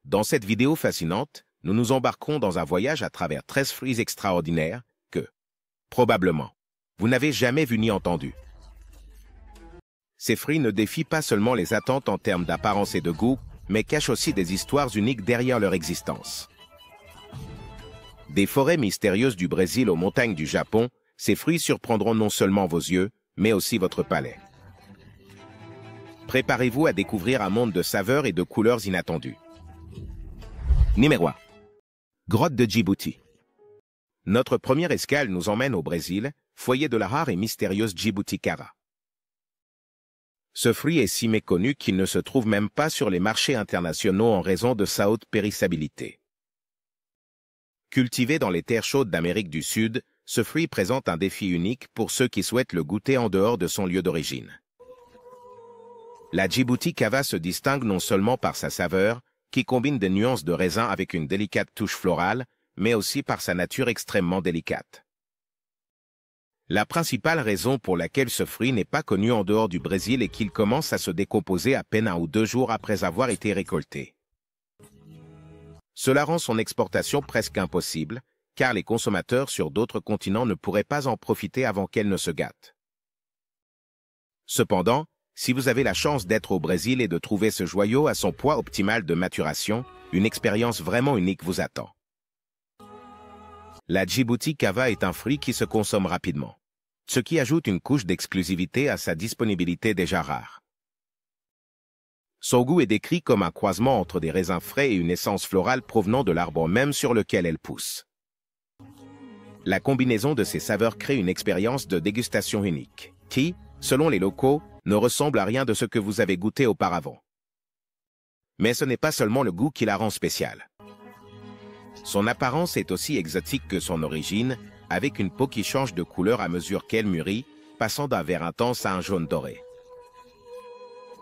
Dans cette vidéo fascinante, nous nous embarquons dans un voyage à travers 13 fruits extraordinaires que, probablement, vous n'avez jamais vus ni entendus. Ces fruits ne défient pas seulement les attentes en termes d'apparence et de goût, mais cachent aussi des histoires uniques derrière leur existence. Des forêts mystérieuses du Brésil aux montagnes du Japon, ces fruits surprendront non seulement vos yeux, mais aussi votre palais. Préparez-vous à découvrir un monde de saveurs et de couleurs inattendues. Numéro 1. Grotte de Djibouti. Notre première escale nous emmène au Brésil, foyer de la rare et mystérieuse Djibouti-Kara. Ce fruit est si méconnu qu'il ne se trouve même pas sur les marchés internationaux en raison de sa haute périssabilité. Cultivé dans les terres chaudes d'Amérique du Sud, ce fruit présente un défi unique pour ceux qui souhaitent le goûter en dehors de son lieu d'origine. La Djibouti Kava se distingue non seulement par sa saveur, qui combine des nuances de raisin avec une délicate touche florale, mais aussi par sa nature extrêmement délicate. La principale raison pour laquelle ce fruit n'est pas connu en dehors du Brésil est qu'il commence à se décomposer à peine 1 ou 2 jours après avoir été récolté. Cela rend son exportation presque impossible, car les consommateurs sur d'autres continents ne pourraient pas en profiter avant qu'elle ne se gâte. Cependant, si vous avez la chance d'être au Brésil et de trouver ce joyau à son poids optimal de maturation, une expérience vraiment unique vous attend. La Djibouti Kava est un fruit qui se consomme rapidement, ce qui ajoute une couche d'exclusivité à sa disponibilité déjà rare. Son goût est décrit comme un croisement entre des raisins frais et une essence florale provenant de l'arbre même sur lequel elle pousse. La combinaison de ces saveurs crée une expérience de dégustation unique, qui, selon les locaux, ne ressemble à rien de ce que vous avez goûté auparavant. Mais ce n'est pas seulement le goût qui la rend spéciale. Son apparence est aussi exotique que son origine, avec une peau qui change de couleur à mesure qu'elle mûrit, passant d'un vert intense à un jaune doré.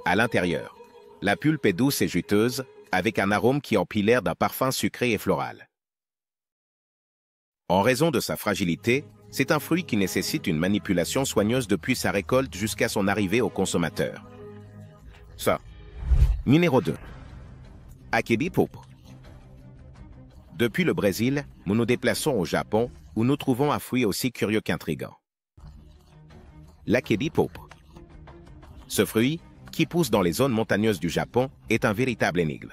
À l'intérieur, la pulpe est douce et juteuse, avec un arôme qui emplit l'air d'un parfum sucré et floral. En raison de sa fragilité, c'est un fruit qui nécessite une manipulation soigneuse depuis sa récolte jusqu'à son arrivée au consommateur. Ça. Numéro 2. Akebi pourpre. Depuis le Brésil, nous nous déplaçons au Japon, où nous trouvons un fruit aussi curieux qu'intrigant. L'akebi pourpre. Ce fruit, qui pousse dans les zones montagneuses du Japon, est un véritable énigme.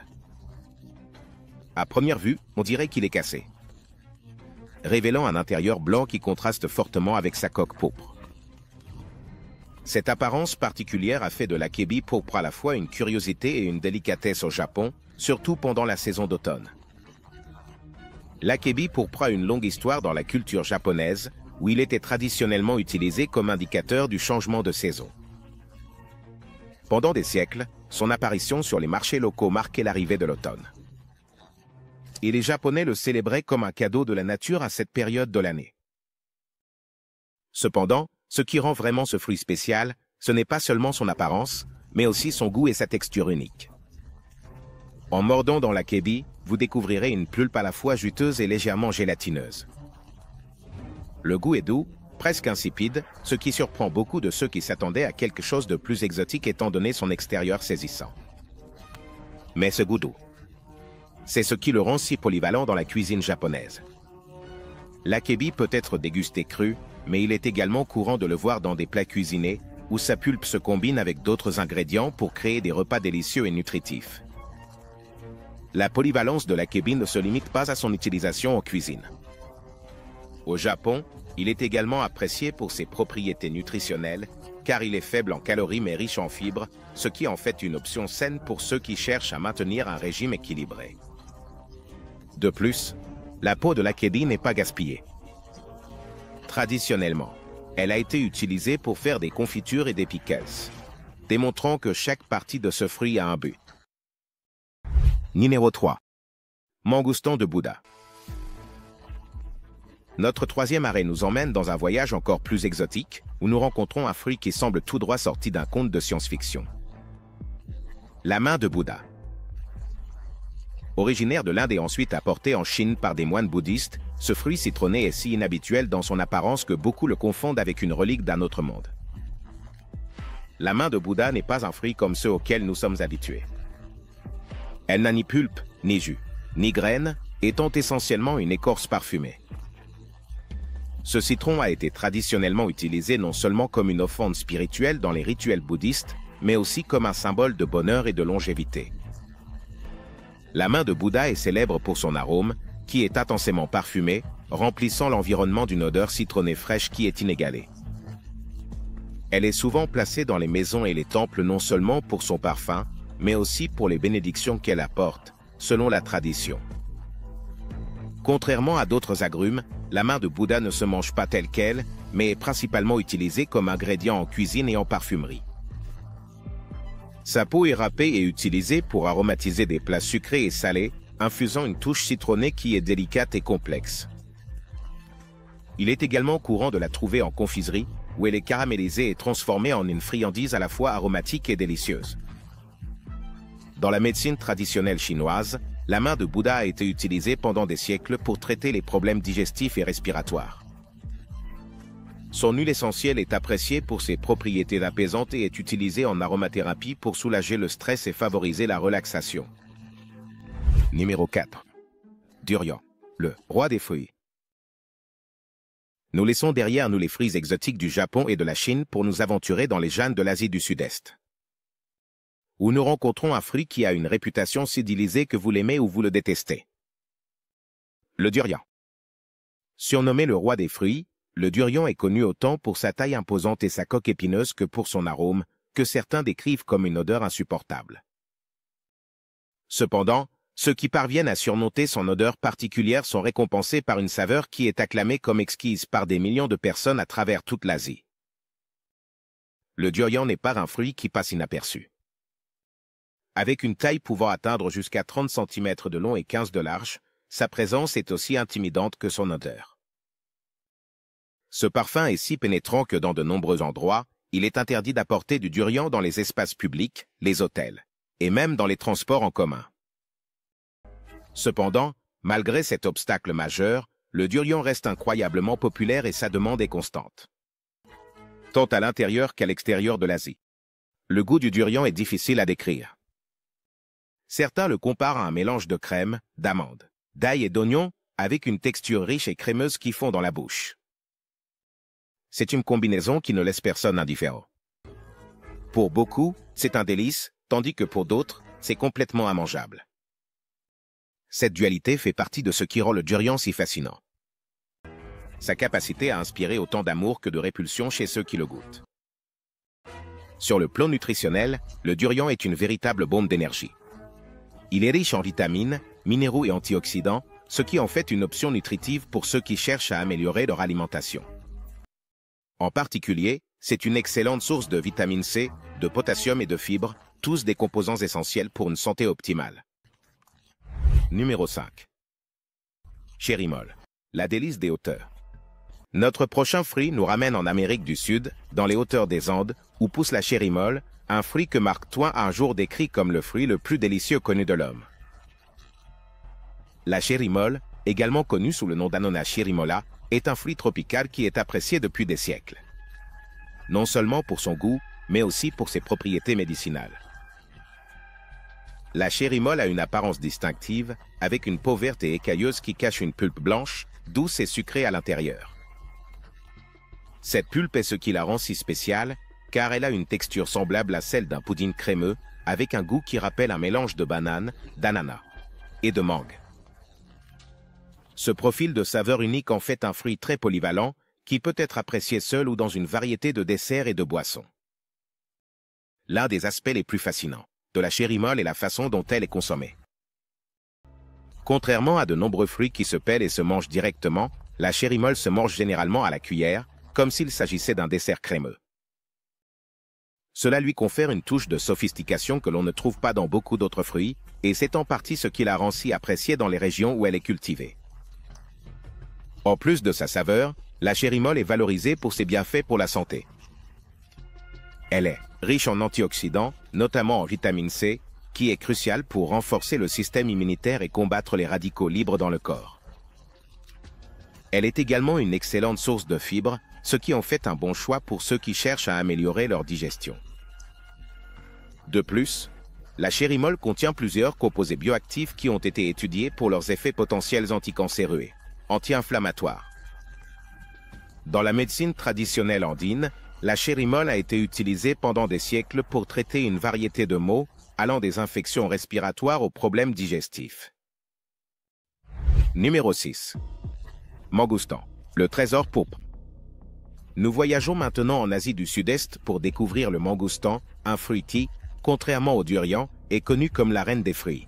À première vue, on dirait qu'il est cassé, révélant un intérieur blanc qui contraste fortement avec sa coque pourpre. Cette apparence particulière a fait de l'akebi pourpre à la fois une curiosité et une délicatesse au Japon, surtout pendant la saison d'automne. L'akebi pourpre a une longue histoire dans la culture japonaise, où il était traditionnellement utilisé comme indicateur du changement de saison. Pendant des siècles, son apparition sur les marchés locaux marquait l'arrivée de l'automne. Et les Japonais le célébraient comme un cadeau de la nature à cette période de l'année. Cependant, ce qui rend vraiment ce fruit spécial, ce n'est pas seulement son apparence, mais aussi son goût et sa texture unique. En mordant dans l'akebi, vous découvrirez une pulpe à la fois juteuse et légèrement gélatineuse. Le goût est doux, presque insipide, ce qui surprend beaucoup de ceux qui s'attendaient à quelque chose de plus exotique étant donné son extérieur saisissant. Mais ce goût doux, c'est ce qui le rend si polyvalent dans la cuisine japonaise. L'akebi peut être dégusté cru, mais il est également courant de le voir dans des plats cuisinés, où sa pulpe se combine avec d'autres ingrédients pour créer des repas délicieux et nutritifs. La polyvalence de l'akebi ne se limite pas à son utilisation en cuisine. Au Japon, il est également apprécié pour ses propriétés nutritionnelles, car il est faible en calories mais riche en fibres, ce qui en fait une option saine pour ceux qui cherchent à maintenir un régime équilibré. De plus, la peau de l'akebi n'est pas gaspillée. Traditionnellement, elle a été utilisée pour faire des confitures et des pickles, démontrant que chaque partie de ce fruit a un but. Numéro 3. Mangoustan de Bouddha. Notre troisième arrêt nous emmène dans un voyage encore plus exotique, où nous rencontrons un fruit qui semble tout droit sorti d'un conte de science-fiction. La main de Bouddha. Originaire de l'Inde et ensuite apporté en Chine par des moines bouddhistes, ce fruit citronné est si inhabituel dans son apparence que beaucoup le confondent avec une relique d'un autre monde. La main de Bouddha n'est pas un fruit comme ceux auxquels nous sommes habitués. Elle n'a ni pulpe, ni jus, ni graines, étant essentiellement une écorce parfumée. Ce citron a été traditionnellement utilisé non seulement comme une offrande spirituelle dans les rituels bouddhistes, mais aussi comme un symbole de bonheur et de longévité. La main de Bouddha est célèbre pour son arôme, qui est intensément parfumé, remplissant l'environnement d'une odeur citronnée fraîche qui est inégalée. Elle est souvent placée dans les maisons et les temples non seulement pour son parfum, mais aussi pour les bénédictions qu'elle apporte, selon la tradition. Contrairement à d'autres agrumes, la main de Bouddha ne se mange pas telle qu'elle, mais est principalement utilisée comme ingrédient en cuisine et en parfumerie. Sa peau est râpée et utilisée pour aromatiser des plats sucrés et salés, infusant une touche citronnée qui est délicate et complexe. Il est également courant de la trouver en confiserie, où elle est caramélisée et transformée en une friandise à la fois aromatique et délicieuse. Dans la médecine traditionnelle chinoise, la main de Bouddha a été utilisée pendant des siècles pour traiter les problèmes digestifs et respiratoires. Son huile essentielle est appréciée pour ses propriétés apaisantes et est utilisée en aromathérapie pour soulager le stress et favoriser la relaxation. Numéro 4. Durian, le roi des fruits. Nous laissons derrière nous les fruits exotiques du Japon et de la Chine pour nous aventurer dans les jardins de l'Asie du Sud-Est, où nous rencontrons un fruit qui a une réputation civilisée que vous l'aimez ou vous le détestez. Le durian. Surnommé le roi des fruits, le durian est connu autant pour sa taille imposante et sa coque épineuse que pour son arôme, que certains décrivent comme une odeur insupportable. Cependant, ceux qui parviennent à surmonter son odeur particulière sont récompensés par une saveur qui est acclamée comme exquise par des millions de personnes à travers toute l'Asie. Le durian n'est pas un fruit qui passe inaperçu. Avec une taille pouvant atteindre jusqu'à 30 cm de long et 15 de large, sa présence est aussi intimidante que son odeur. Ce parfum est si pénétrant que dans de nombreux endroits, il est interdit d'apporter du durian dans les espaces publics, les hôtels, et même dans les transports en commun. Cependant, malgré cet obstacle majeur, le durian reste incroyablement populaire et sa demande est constante, tant à l'intérieur qu'à l'extérieur de l'Asie. Le goût du durian est difficile à décrire. Certains le comparent à un mélange de crème, d'amande, d'ail et d'oignon, avec une texture riche et crémeuse qui fond dans la bouche. C'est une combinaison qui ne laisse personne indifférent. Pour beaucoup, c'est un délice, tandis que pour d'autres, c'est complètement immangeable. Cette dualité fait partie de ce qui rend le durian si fascinant. Sa capacité à inspirer autant d'amour que de répulsion chez ceux qui le goûtent. Sur le plan nutritionnel, le durian est une véritable bombe d'énergie. Il est riche en vitamines, minéraux et antioxydants, ce qui en fait une option nutritive pour ceux qui cherchent à améliorer leur alimentation. En particulier, c'est une excellente source de vitamine C, de potassium et de fibres, tous des composants essentiels pour une santé optimale. Numéro 5. Cherry Mole, la délice des hauteurs. Notre prochain fruit nous ramène en Amérique du Sud, dans les hauteurs des Andes, où pousse la cherry mole, un fruit que Mark Twain a un jour décrit comme le fruit le plus délicieux connu de l'homme. La cherry mole, également connue sous le nom d'Annona cherimola, est un fruit tropical qui est apprécié depuis des siècles. Non seulement pour son goût, mais aussi pour ses propriétés médicinales. La cherry mole a une apparence distinctive, avec une peau verte et écailleuse qui cache une pulpe blanche, douce et sucrée à l'intérieur. Cette pulpe est ce qui la rend si spéciale, car elle a une texture semblable à celle d'un pudding crémeux, avec un goût qui rappelle un mélange de banane, d'ananas et de mangue. Ce profil de saveur unique en fait un fruit très polyvalent, qui peut être apprécié seul ou dans une variété de desserts et de boissons. L'un des aspects les plus fascinants de la cherry mole est la façon dont elle est consommée. Contrairement à de nombreux fruits qui se pèlent et se mangent directement, la cherry mole se mange généralement à la cuillère, comme s'il s'agissait d'un dessert crémeux. Cela lui confère une touche de sophistication que l'on ne trouve pas dans beaucoup d'autres fruits, et c'est en partie ce qui la rend si appréciée dans les régions où elle est cultivée. En plus de sa saveur, la cherry mole est valorisée pour ses bienfaits pour la santé. Elle est riche en antioxydants, notamment en vitamine C, qui est cruciale pour renforcer le système immunitaire et combattre les radicaux libres dans le corps. Elle est également une excellente source de fibres, ce qui en fait un bon choix pour ceux qui cherchent à améliorer leur digestion. De plus, La chérimole contient plusieurs composés bioactifs qui ont été étudiés pour leurs effets potentiels anticancéreux et anti-inflammatoires. Dans la médecine traditionnelle andine, la chérimole a été utilisée pendant des siècles pour traiter une variété de maux, allant des infections respiratoires aux problèmes digestifs. Numéro 6. Mangoustan, le trésor pourpre. Nous voyageons maintenant en Asie du Sud-Est pour découvrir le mangoustan, un fruitier, contrairement au durian, est connu comme la reine des fruits.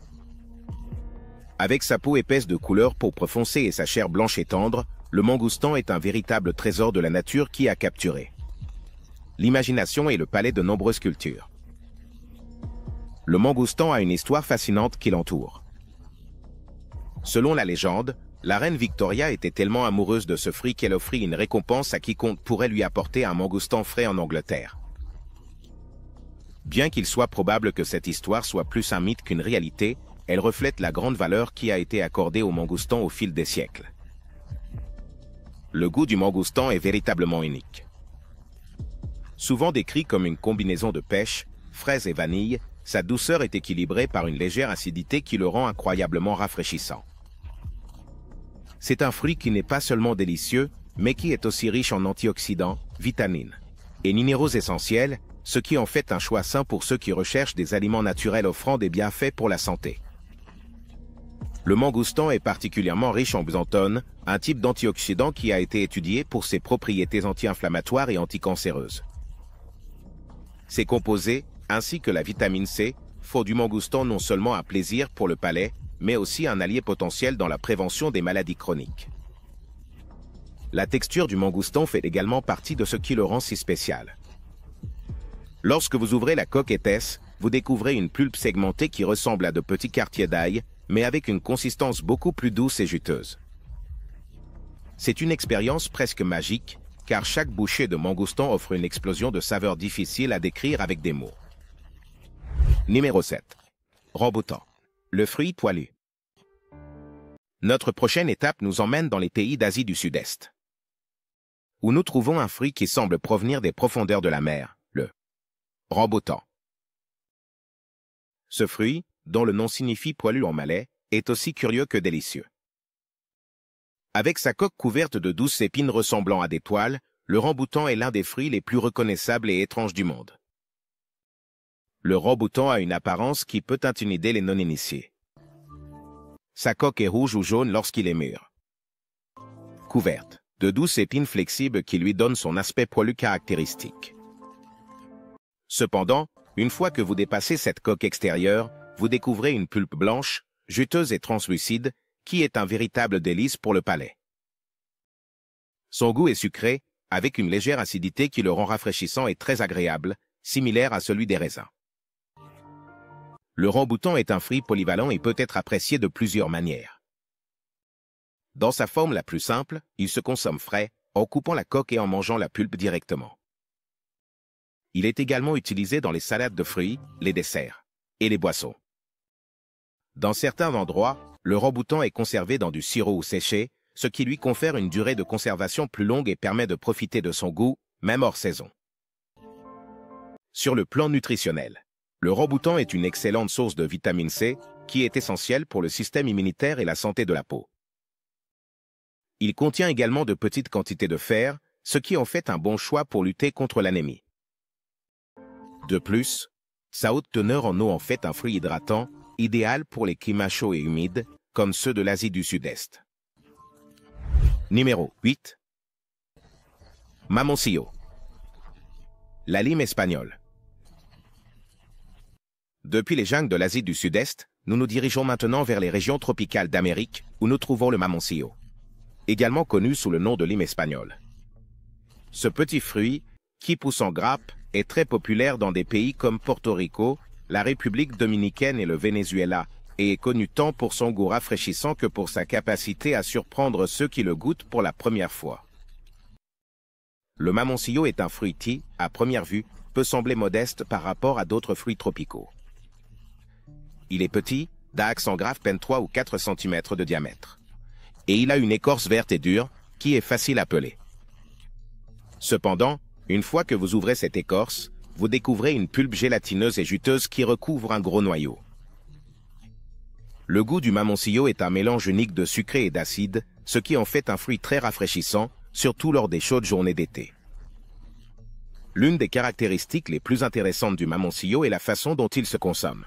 Avec sa peau épaisse de couleur pourpre foncé et sa chair blanche et tendre, le mangoustan est un véritable trésor de la nature qui a capturé l'imagination et le palais de nombreuses cultures. Le mangoustan a une histoire fascinante qui l'entoure. Selon la légende, la reine Victoria était tellement amoureuse de ce fruit qu'elle offrit une récompense à quiconque pourrait lui apporter un mangoustan frais en Angleterre. Bien qu'il soit probable que cette histoire soit plus un mythe qu'une réalité, elle reflète la grande valeur qui a été accordée au mangoustan au fil des siècles. Le goût du mangoustan est véritablement unique. Souvent décrit comme une combinaison de pêche, fraises et vanille, sa douceur est équilibrée par une légère acidité qui le rend incroyablement rafraîchissant. C'est un fruit qui n'est pas seulement délicieux, mais qui est aussi riche en antioxydants, vitamines et minéraux essentiels, ce qui en fait un choix sain pour ceux qui recherchent des aliments naturels offrant des bienfaits pour la santé. Le mangoustan est particulièrement riche en xanthone, un type d'antioxydant qui a été étudié pour ses propriétés anti-inflammatoires et anticancéreuses. Ces composés, ainsi que la vitamine C, font du mangoustan non seulement un plaisir pour le palais, mais aussi un allié potentiel dans la prévention des maladies chroniques. La texture du mangoustan fait également partie de ce qui le rend si spécial. Lorsque vous ouvrez la coque épaisse, vous découvrez une pulpe segmentée qui ressemble à de petits quartiers d'ail, mais avec une consistance beaucoup plus douce et juteuse. C'est une expérience presque magique, car chaque bouchée de mangoustan offre une explosion de saveurs difficiles à décrire avec des mots. Numéro 7. Rambutan, le fruit poilu. Notre prochaine étape nous emmène dans les pays d'Asie du Sud-Est, où nous trouvons un fruit qui semble provenir des profondeurs de la mer, le rambutan. Ce fruit, dont le nom signifie poilu en malais, est aussi curieux que délicieux. Avec sa coque couverte de douces épines ressemblant à des toiles, le rambutan est l'un des fruits les plus reconnaissables et étranges du monde. Le rambutan a une apparence qui peut intimider les non-initiés. Sa coque est rouge ou jaune lorsqu'il est mûr, couverte de douces épines flexibles qui lui donnent son aspect poilu caractéristique. Cependant, une fois que vous dépassez cette coque extérieure, vous découvrez une pulpe blanche, juteuse et translucide, qui est un véritable délice pour le palais. Son goût est sucré, avec une légère acidité qui le rend rafraîchissant et très agréable, similaire à celui des raisins. Le rambutan est un fruit polyvalent et peut être apprécié de plusieurs manières. Dans sa forme la plus simple, il se consomme frais, en coupant la coque et en mangeant la pulpe directement. Il est également utilisé dans les salades de fruits, les desserts et les boissons. Dans certains endroits, le rambutan est conservé dans du sirop ou séché, ce qui lui confère une durée de conservation plus longue et permet de profiter de son goût, même hors saison. Sur le plan nutritionnel, le rambutan est une excellente source de vitamine C, qui est essentielle pour le système immunitaire et la santé de la peau. Il contient également de petites quantités de fer, ce qui en fait un bon choix pour lutter contre l'anémie. De plus, sa haute teneur en eau en fait un fruit hydratant, idéal pour les climats chauds et humides, comme ceux de l'Asie du Sud-Est. Numéro 8. Mamoncillo, la lime espagnole. Depuis les jungles de l'Asie du Sud-Est, nous nous dirigeons maintenant vers les régions tropicales d'Amérique, où nous trouvons le mamoncillo, également connu sous le nom de lime espagnole. Ce petit fruit, qui pousse en grappe, est très populaire dans des pays comme Porto Rico, la République dominicaine et le Venezuela, et est connu tant pour son goût rafraîchissant que pour sa capacité à surprendre ceux qui le goûtent pour la première fois. Le mamoncillo est un fruit qui, à première vue, peut sembler modeste par rapport à d'autres fruits tropicaux. Il est petit, d'axe en grave peine 3 ou 4 cm de diamètre. Et il a une écorce verte et dure, qui est facile à peler. Cependant, une fois que vous ouvrez cette écorce, vous découvrez une pulpe gélatineuse et juteuse qui recouvre un gros noyau. Le goût du mamoncillo est un mélange unique de sucré et d'acide, ce qui en fait un fruit très rafraîchissant, surtout lors des chaudes journées d'été. L'une des caractéristiques les plus intéressantes du mamoncillo est la façon dont il se consomme.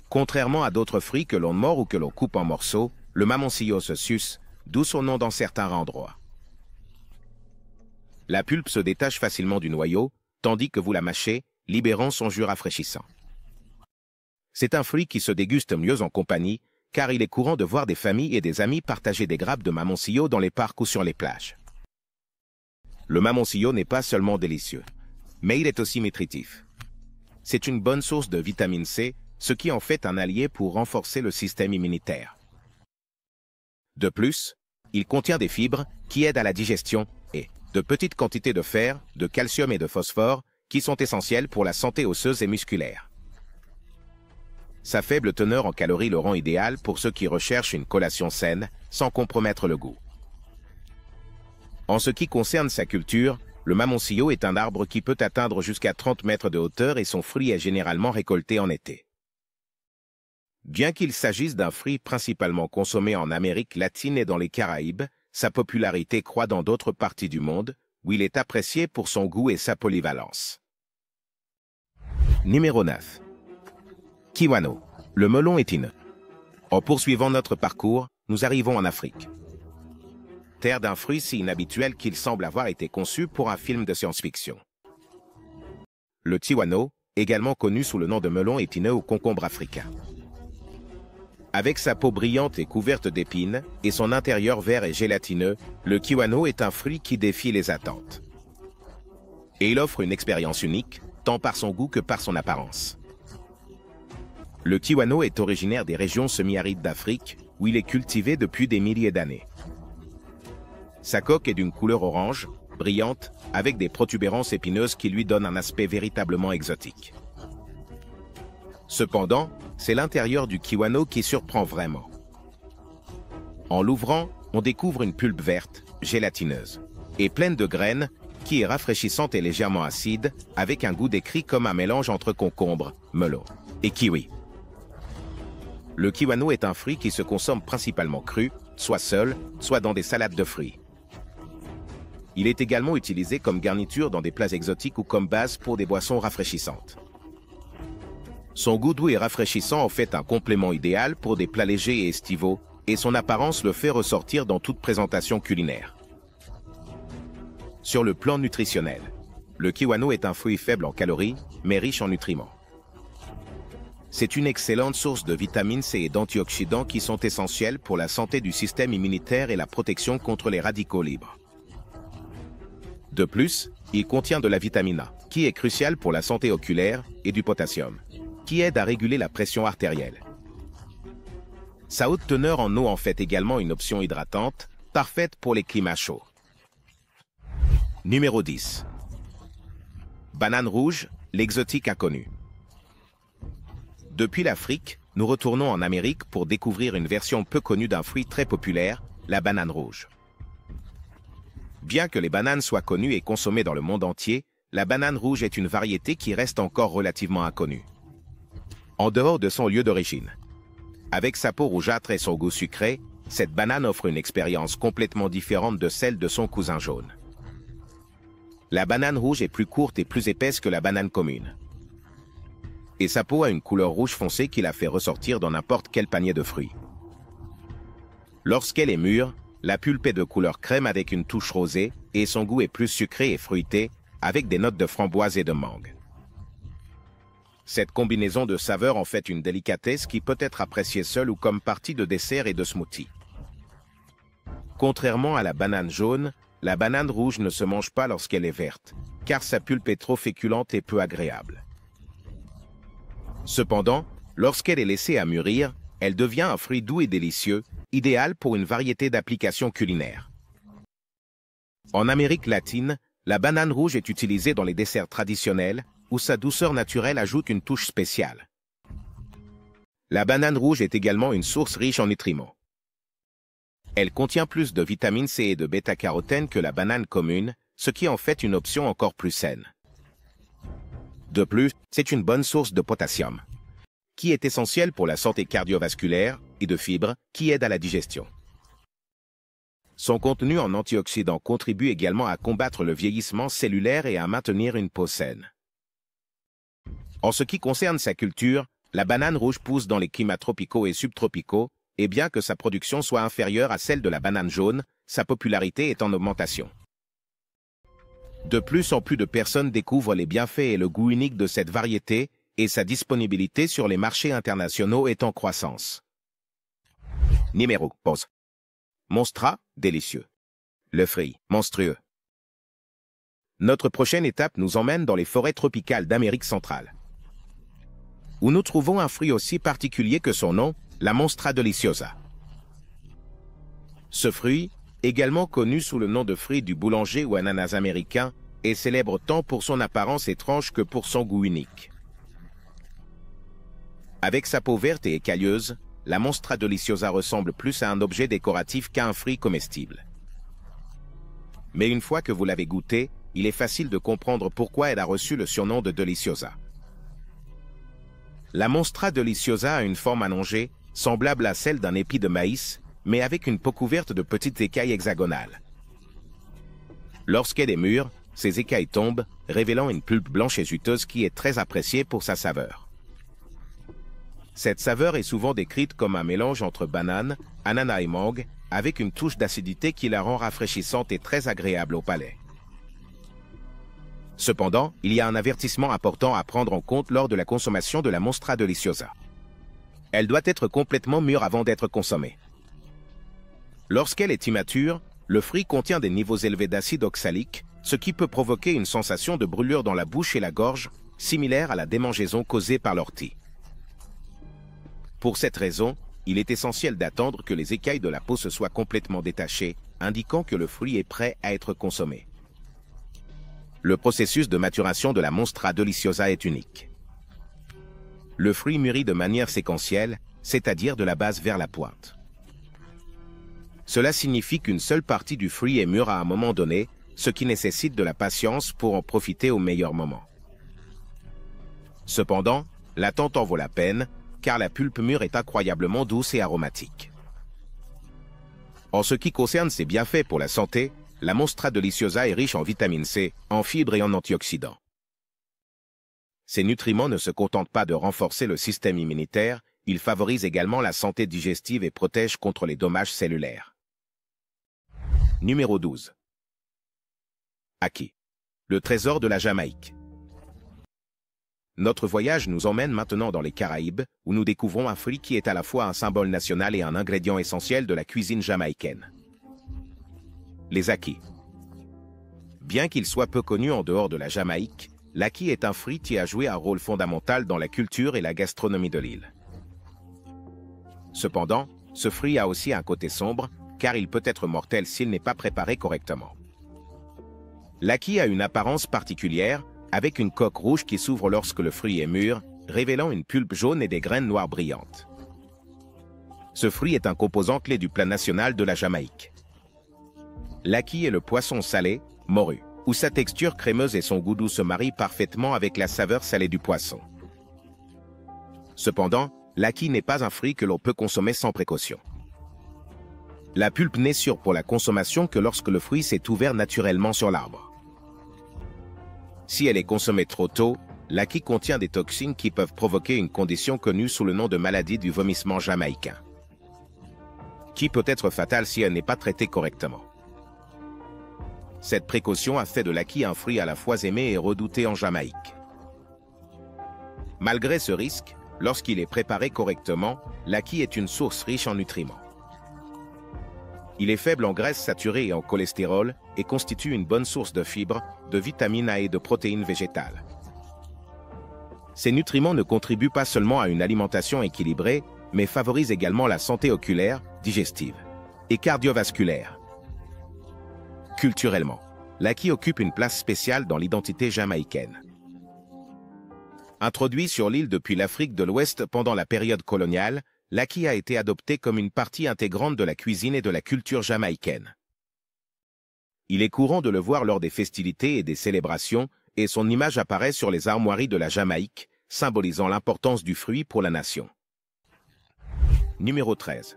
Contrairement à d'autres fruits que l'on mord ou que l'on coupe en morceaux, le mamoncillo se suce, d'où son nom dans certains endroits. La pulpe se détache facilement du noyau, tandis que vous la mâchez, libérant son jus rafraîchissant. C'est un fruit qui se déguste mieux en compagnie, car il est courant de voir des familles et des amis partager des grappes de mamoncillo dans les parcs ou sur les plages. Le mamoncillo n'est pas seulement délicieux, mais il est aussi nutritif. C'est une bonne source de vitamine C, ce qui en fait un allié pour renforcer le système immunitaire. De plus, il contient des fibres qui aident à la digestion et de petites quantités de fer, de calcium et de phosphore qui sont essentiels pour la santé osseuse et musculaire. Sa faible teneur en calories le rend idéal pour ceux qui recherchent une collation saine, sans compromettre le goût. En ce qui concerne sa culture, le mamoncillo est un arbre qui peut atteindre jusqu'à 30 mètres de hauteur et son fruit est généralement récolté en été. Bien qu'il s'agisse d'un fruit principalement consommé en Amérique latine et dans les Caraïbes, sa popularité croît dans d'autres parties du monde, où il est apprécié pour son goût et sa polyvalence. Numéro 9. Kiwano, le melon étineux. En poursuivant notre parcours, nous arrivons en Afrique. Terre d'un fruit si inhabituel qu'il semble avoir été conçu pour un film de science-fiction. Le kiwano, également connu sous le nom de melon étineux ou concombre africain. Avec sa peau brillante et couverte d'épines, et son intérieur vert et gélatineux, le kiwano est un fruit qui défie les attentes. Et il offre une expérience unique, tant par son goût que par son apparence. Le kiwano est originaire des régions semi-arides d'Afrique, où il est cultivé depuis des milliers d'années. Sa coque est d'une couleur orange, brillante, avec des protubérances épineuses qui lui donnent un aspect véritablement exotique. Cependant, c'est l'intérieur du kiwano qui surprend vraiment. En l'ouvrant, on découvre une pulpe verte, gélatineuse, et pleine de graines, qui est rafraîchissante et légèrement acide, avec un goût décrit comme un mélange entre concombre, melon et kiwi. Le kiwano est un fruit qui se consomme principalement cru, soit seul, soit dans des salades de fruits. Il est également utilisé comme garniture dans des plats exotiques ou comme base pour des boissons rafraîchissantes. Son goût doux et rafraîchissant en fait un complément idéal pour des plats légers et estivaux, et son apparence le fait ressortir dans toute présentation culinaire. Sur le plan nutritionnel, le kiwano est un fruit faible en calories, mais riche en nutriments. C'est une excellente source de vitamine C et d'antioxydants qui sont essentiels pour la santé du système immunitaire et la protection contre les radicaux libres. De plus, il contient de la vitamine A, qui est cruciale pour la santé oculaire, et du potassium, qui aide à réguler la pression artérielle. Sa haute teneur en eau en fait également une option hydratante, parfaite pour les climats chauds. Numéro 10. Banane rouge, l'exotique inconnu. Depuis l'Afrique, nous retournons en Amérique pour découvrir une version peu connue d'un fruit très populaire, la banane rouge. Bien que les bananes soient connues et consommées dans le monde entier, la banane rouge est une variété qui reste encore relativement inconnue. En dehors de son lieu d'origine. Avec sa peau rougeâtre et son goût sucré, cette banane offre une expérience complètement différente de celle de son cousin jaune. La banane rouge est plus courte et plus épaisse que la banane commune. Et sa peau a une couleur rouge foncé qui la fait ressortir dans n'importe quel panier de fruits. Lorsqu'elle est mûre, la pulpe est de couleur crème avec une touche rosée et son goût est plus sucré et fruité, avec des notes de framboise et de mangue. Cette combinaison de saveurs en fait une délicatesse qui peut être appréciée seule ou comme partie de dessert et de smoothie. Contrairement à la banane jaune, la banane rouge ne se mange pas lorsqu'elle est verte, car sa pulpe est trop féculente et peu agréable. Cependant, lorsqu'elle est laissée à mûrir, elle devient un fruit doux et délicieux, idéal pour une variété d'applications culinaires. En Amérique latine, la banane rouge est utilisée dans les desserts traditionnels, où sa douceur naturelle ajoute une touche spéciale. La banane rouge est également une source riche en nutriments. Elle contient plus de vitamine C et de bêta-carotène que la banane commune, ce qui en fait une option encore plus saine. De plus, c'est une bonne source de potassium, qui est essentiel pour la santé cardiovasculaire, et de fibres, qui aident à la digestion. Son contenu en antioxydants contribue également à combattre le vieillissement cellulaire et à maintenir une peau saine. En ce qui concerne sa culture, la banane rouge pousse dans les climats tropicaux et subtropicaux, et bien que sa production soit inférieure à celle de la banane jaune, sa popularité est en augmentation. De plus en plus de personnes découvrent les bienfaits et le goût unique de cette variété, et sa disponibilité sur les marchés internationaux est en croissance. Numéro 11. Monstera, délicieux. Le fruit, monstrueux. Notre prochaine étape nous emmène dans les forêts tropicales d'Amérique centrale, où nous trouvons un fruit aussi particulier que son nom, la Monstera deliciosa. Ce fruit, également connu sous le nom de fruit du boulanger ou ananas américain, est célèbre tant pour son apparence étrange que pour son goût unique. Avec sa peau verte et écailleuse, la Monstera deliciosa ressemble plus à un objet décoratif qu'à un fruit comestible. Mais une fois que vous l'avez goûté, il est facile de comprendre pourquoi elle a reçu le surnom de deliciosa. La Monstera deliciosa a une forme allongée, semblable à celle d'un épi de maïs, mais avec une peau couverte de petites écailles hexagonales. Lorsqu'elle est mûre, ses écailles tombent, révélant une pulpe blanche et juteuse qui est très appréciée pour sa saveur. Cette saveur est souvent décrite comme un mélange entre banane, ananas et mangue, avec une touche d'acidité qui la rend rafraîchissante et très agréable au palais. Cependant, il y a un avertissement important à prendre en compte lors de la consommation de la Monstera deliciosa. Elle doit être complètement mûre avant d'être consommée. Lorsqu'elle est immature, le fruit contient des niveaux élevés d'acide oxalique, ce qui peut provoquer une sensation de brûlure dans la bouche et la gorge, similaire à la démangeaison causée par l'ortie. Pour cette raison, il est essentiel d'attendre que les écailles de la peau se soient complètement détachées, indiquant que le fruit est prêt à être consommé. Le processus de maturation de la Monstera deliciosa est unique. Le fruit mûrit de manière séquentielle, c'est-à-dire de la base vers la pointe. Cela signifie qu'une seule partie du fruit est mûre à un moment donné, ce qui nécessite de la patience pour en profiter au meilleur moment. Cependant, l'attente en vaut la peine, car la pulpe mûre est incroyablement douce et aromatique. En ce qui concerne ses bienfaits pour la santé, la Monstera deliciosa est riche en vitamine C, en fibres et en antioxydants. Ces nutriments ne se contentent pas de renforcer le système immunitaire, ils favorisent également la santé digestive et protègent contre les dommages cellulaires. Numéro 12. Ackee, le trésor de la Jamaïque. Notre voyage nous emmène maintenant dans les Caraïbes, où nous découvrons un fruit qui est à la fois un symbole national et un ingrédient essentiel de la cuisine jamaïcaine. Les ackee. Bien qu'il soit peu connu en dehors de la Jamaïque, l'ackee est un fruit qui a joué un rôle fondamental dans la culture et la gastronomie de l'île. Cependant, ce fruit a aussi un côté sombre, car il peut être mortel s'il n'est pas préparé correctement. L'ackee a une apparence particulière, avec une coque rouge qui s'ouvre lorsque le fruit est mûr, révélant une pulpe jaune et des graines noires brillantes. Ce fruit est un composant clé du plat national de la Jamaïque. L'ackee est le poisson salé, morue, où sa texture crémeuse et son goût doux se marient parfaitement avec la saveur salée du poisson. Cependant, l'ackee n'est pas un fruit que l'on peut consommer sans précaution. La pulpe n'est sûre pour la consommation que lorsque le fruit s'est ouvert naturellement sur l'arbre. Si elle est consommée trop tôt, l'ackee contient des toxines qui peuvent provoquer une condition connue sous le nom de maladie du vomissement jamaïcain, qui peut être fatale si elle n'est pas traitée correctement. Cette précaution a fait de l'ackee un fruit à la fois aimé et redouté en Jamaïque. Malgré ce risque, lorsqu'il est préparé correctement, l'ackee est une source riche en nutriments. Il est faible en graisses saturées et en cholestérol et constitue une bonne source de fibres, de vitamine A et de protéines végétales. Ces nutriments ne contribuent pas seulement à une alimentation équilibrée, mais favorisent également la santé oculaire, digestive et cardiovasculaire. Culturellement, l'ackee occupe une place spéciale dans l'identité jamaïcaine. Introduit sur l'île depuis l'Afrique de l'Ouest pendant la période coloniale, l'ackee a été adopté comme une partie intégrante de la cuisine et de la culture jamaïcaine. Il est courant de le voir lors des festivités et des célébrations, et son image apparaît sur les armoiries de la Jamaïque, symbolisant l'importance du fruit pour la nation. Numéro 13.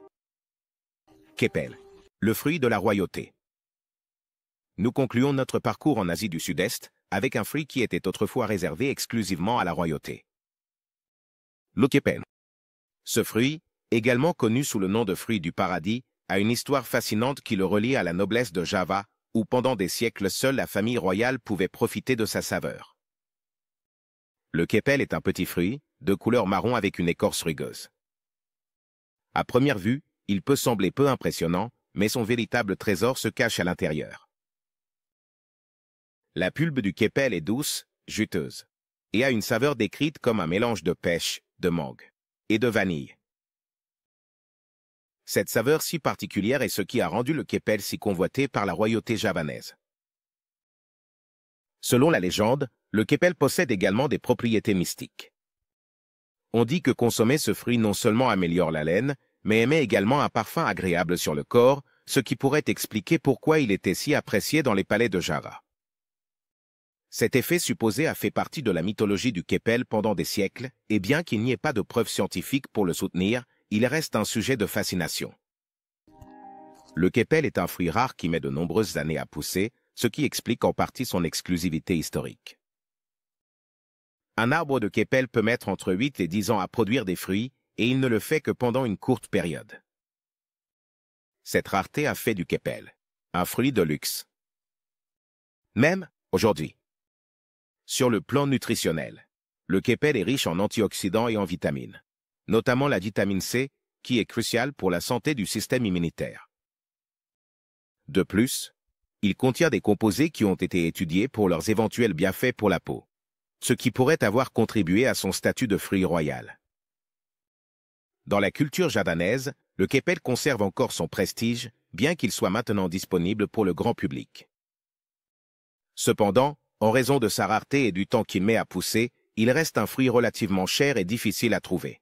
Keppel, le fruit de la royauté. Nous concluons notre parcours en Asie du Sud-Est avec un fruit qui était autrefois réservé exclusivement à la royauté. Le keppel. Ce fruit, également connu sous le nom de fruit du paradis, a une histoire fascinante qui le relie à la noblesse de Java, où pendant des siècles seule la famille royale pouvait profiter de sa saveur. Le keppel est un petit fruit, de couleur marron avec une écorce rugueuse. À première vue, il peut sembler peu impressionnant, mais son véritable trésor se cache à l'intérieur. La pulpe du keppel est douce, juteuse, et a une saveur décrite comme un mélange de pêche, de mangue et de vanille. Cette saveur si particulière est ce qui a rendu le keppel si convoité par la royauté javanaise. Selon la légende, le keppel possède également des propriétés mystiques. On dit que consommer ce fruit non seulement améliore l'haleine, mais émet également un parfum agréable sur le corps, ce qui pourrait expliquer pourquoi il était si apprécié dans les palais de Java. Cet effet supposé a fait partie de la mythologie du keppel pendant des siècles, et bien qu'il n'y ait pas de preuves scientifiques pour le soutenir, il reste un sujet de fascination. Le keppel est un fruit rare qui met de nombreuses années à pousser, ce qui explique en partie son exclusivité historique. Un arbre de keppel peut mettre entre 8 et 10 ans à produire des fruits, et il ne le fait que pendant une courte période. Cette rareté a fait du keppel un fruit de luxe. Même aujourd'hui. Sur le plan nutritionnel, le keppel est riche en antioxydants et en vitamines, notamment la vitamine C, qui est cruciale pour la santé du système immunitaire. De plus, il contient des composés qui ont été étudiés pour leurs éventuels bienfaits pour la peau, ce qui pourrait avoir contribué à son statut de fruit royal. Dans la culture javanaise, le keppel conserve encore son prestige, bien qu'il soit maintenant disponible pour le grand public. Cependant, en raison de sa rareté et du temps qu'il met à pousser, il reste un fruit relativement cher et difficile à trouver.